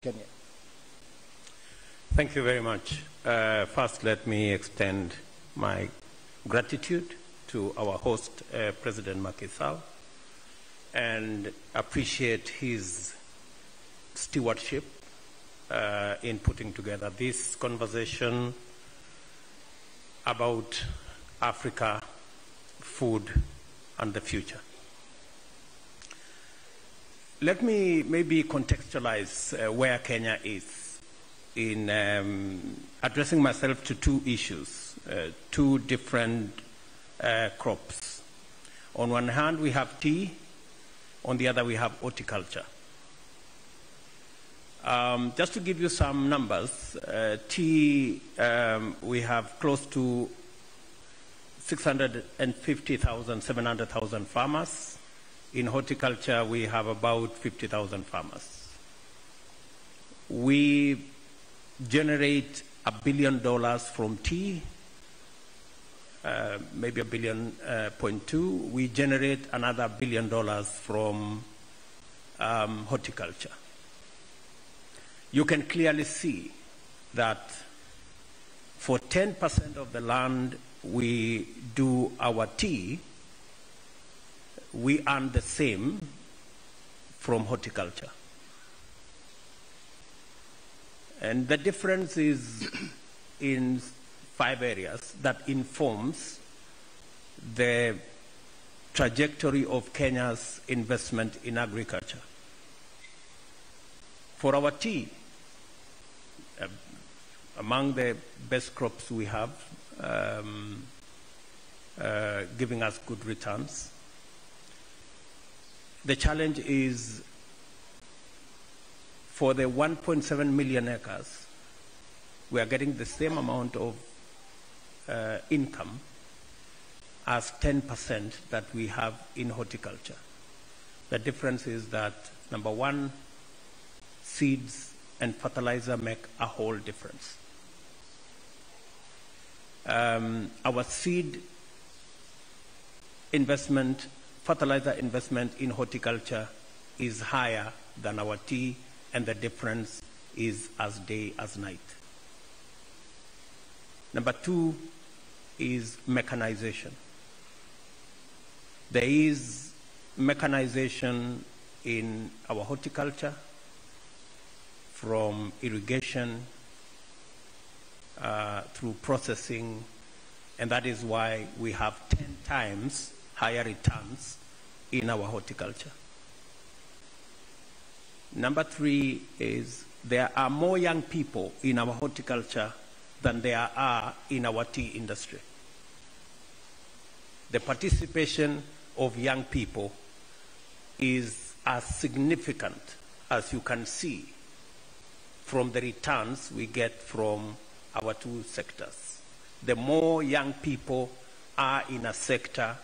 Kenya. Thank you very much. First, let me extend my gratitude to our host, President Macky Sall, and appreciate his stewardship in putting together this conversation about Africa, food, and the future. Let me maybe contextualize where Kenya is in addressing myself to two issues, two different crops. On one hand, we have tea. On the other, we have horticulture. Just to give you some numbers, tea, we have close to 650,000, 700,000 farmers. In horticulture, we have about 50,000 farmers. We generate $1 billion from tea, maybe $1.2 billion. We generate another $1 billion from horticulture. You can clearly see that for 10% of the land we do our tea, we earn the same from horticulture. And the difference is in 5 areas that informs the trajectory of Kenya's investment in agriculture. For our tea, among the best crops we have, giving us good returns. The challenge is for the 1.7 million acres, we are getting the same amount of income as 10% that we have in horticulture. The difference is that, number one, seeds and fertilizer make a whole difference. Our seed investment, fertilizer investment in horticulture is higher than our tea, and the difference is as day as night. Number two is mechanization. There is mechanization in our horticulture, from irrigation through processing, and that is why we have 10 times higher returns in our horticulture. Number three is there are more young people in our horticulture than there are in our tea industry. The participation of young people is as significant as you can see from the returns we get from our two sectors. The more young people are in a sector,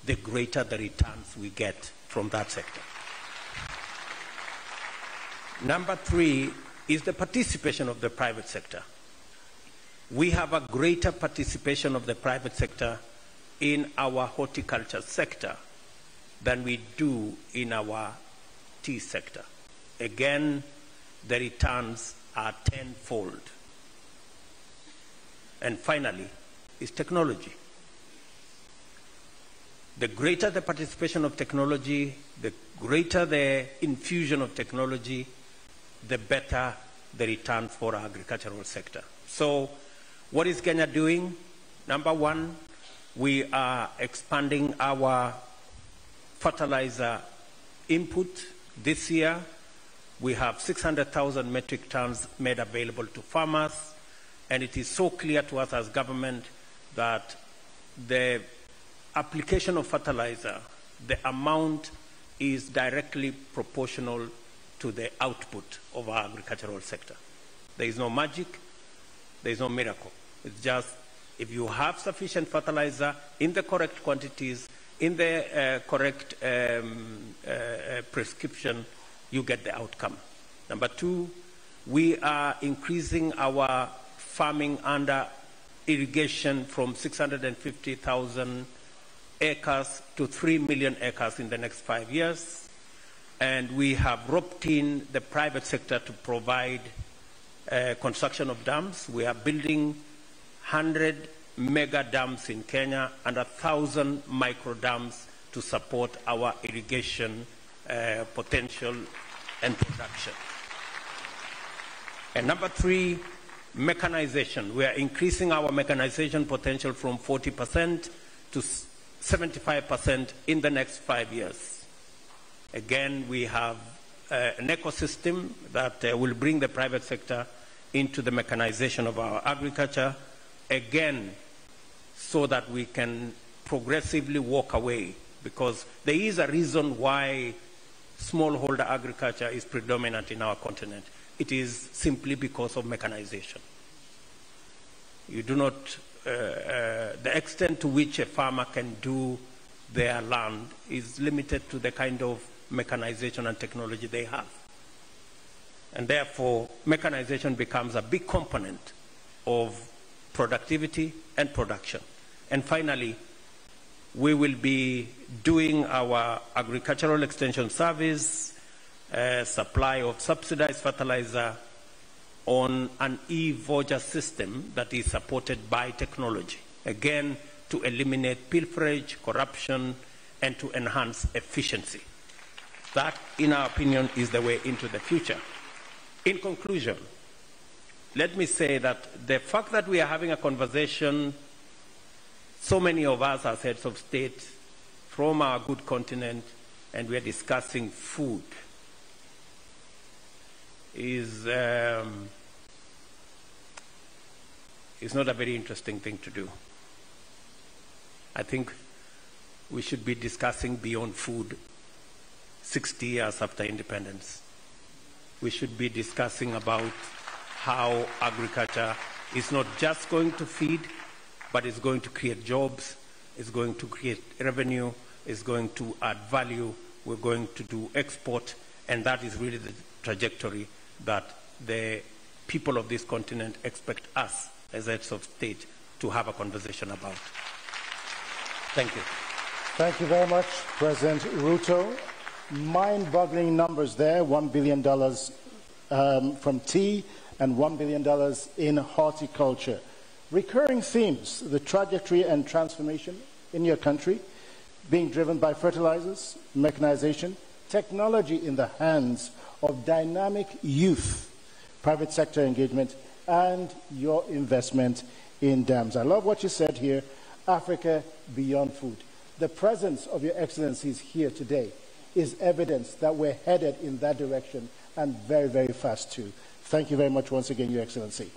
the greater the returns we get from that sector. Number three is the participation of the private sector. We have a greater participation of the private sector in our horticulture sector than we do in our tea sector. Again, the returns are tenfold. And finally, is technology. The greater the participation of technology, the greater the infusion of technology, the better the return for our agricultural sector. So what is Kenya doing? Number one, we are expanding our fertilizer input. This year, we have 600,000 metric tons made available to farmers, and it is so clear to us as government that the application of fertilizer, the amount is directly proportional to the output of our agricultural sector. There is no magic, there is no miracle. It's just if you have sufficient fertilizer in the correct quantities, in the correct prescription, you get the outcome. Number two, we are increasing our farming under irrigation from 650,000 acres to 3 million acres in the next 5 years. and we have roped in the private sector to provide construction of dams. We are building 100 mega dams in Kenya and 1,000 micro dams to support our irrigation potential and production. And number 3, mechanization. We are increasing our mechanization potential from 40% to 75% in the next 5 years. Again, we have an ecosystem that will bring the private sector into the mechanization of our agriculture, again, so that we can progressively walk away, because there is a reason why smallholder agriculture is predominant in our continent. It is simply because of mechanization. You do not, the extent to which a farmer can do their land is limited to the kind of mechanization and technology they have. And therefore, mechanization becomes a big component of productivity and production. And finally, we will be doing our agricultural extension service, supply of subsidized fertilizer on an e-voucher system that is supported by technology, again, to eliminate pilferage, corruption, and to enhance efficiency. That, in our opinion, is the way into the future. In conclusion, let me say that the fact that we are having a conversation, so many of us as heads of state from our good continent, and we are discussing food, is not a very interesting thing to do. I think we should be discussing beyond food 60 years after independence. We should be discussing about how agriculture is not just going to feed, but it's going to create jobs, it's going to create revenue, it's going to add value, we're going to do export, and that is really the trajectory that the people of this continent expect us as heads of state to have a conversation about. Thank you. Thank you very much, President Ruto. Mind-boggling numbers there, $1 billion from tea and $1 billion in horticulture. Recurring themes, the trajectory and transformation in your country being driven by fertilizers, mechanization, technology in the hands of dynamic youth, private sector engagement, and your investment in dams. I love what you said here, Africa beyond food. The presence of your excellencies here today is evidence that we're headed in that direction, and very, very fast too. Thank you very much once again, Your Excellency.